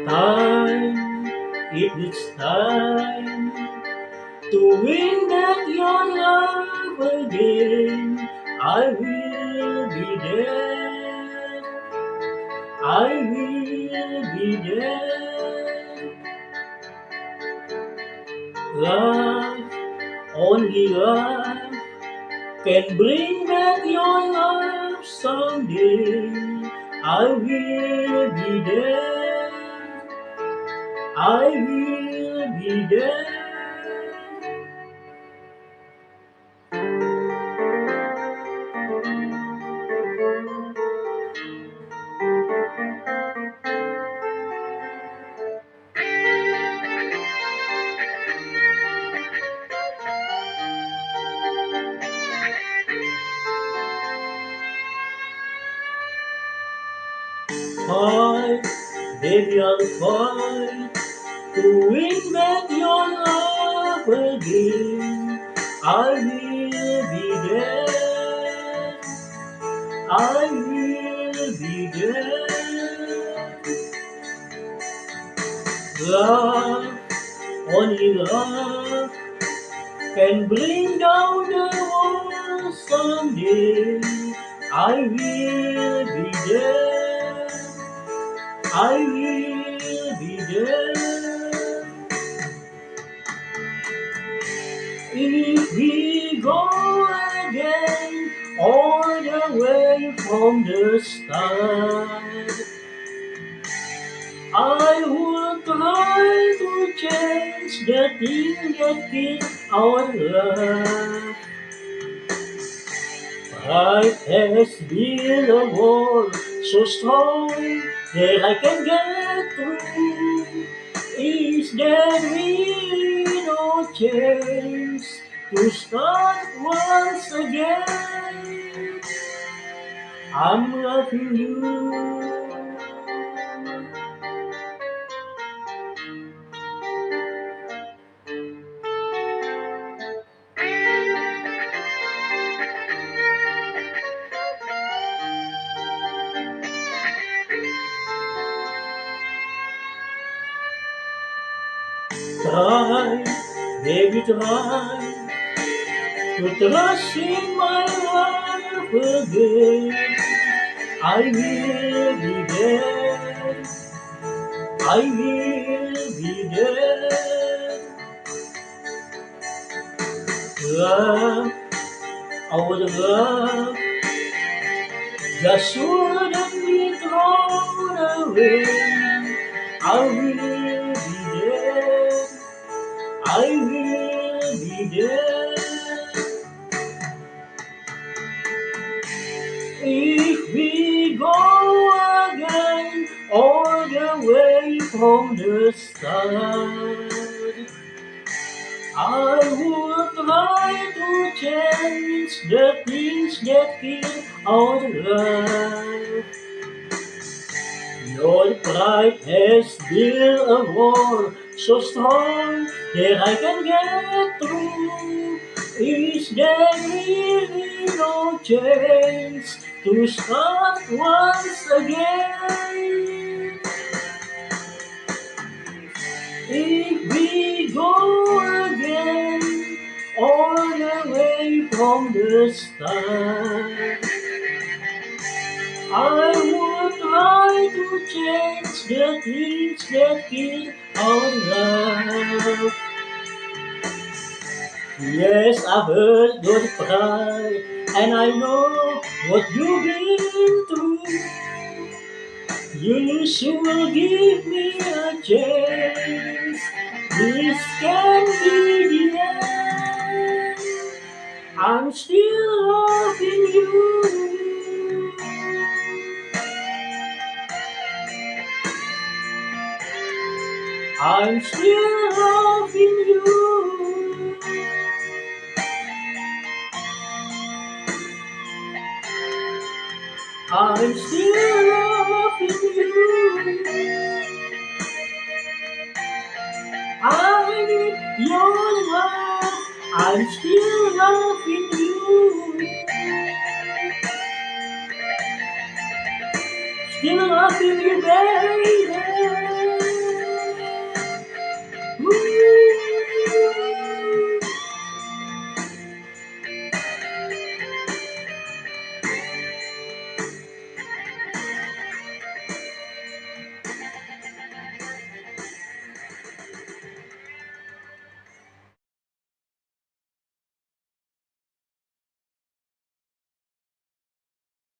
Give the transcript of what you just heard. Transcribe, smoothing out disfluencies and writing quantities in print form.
Time, it's time to win back your love again. I will be there. I will be there. Love, only love can bring back your love someday. I will be there. I will be there. Fight, baby, I'll fight to win back your love again. I will be there. I will be there. Love, only love can bring down the walls someday. I will be there. I will be there. If we go again all the way from the start, I will try to change the thing that keeps our love. Pride has built a wall so strong that I can get through. Is there really no chance to start once again? I'm loving you. Try, baby, try to trust in my life again. I will be there. I will be there. Love, our love, just shouldn't be thrown away. I will be there. I will be there. If we go again all the way from the start, I would try to change the things that kill our love. Your pride has built a wall so strong that I can get through. Is there really no chance to start once again? If we go again all the way from the start, I would try to change the things that kill our love. Yes, I heard your cry, and I know what you've been through. You should give me a chance. This can be the end. I'm still loving you. I'm still loving you. I'm still loving you. I need your love. I'm still loving you. Still loving you, baby.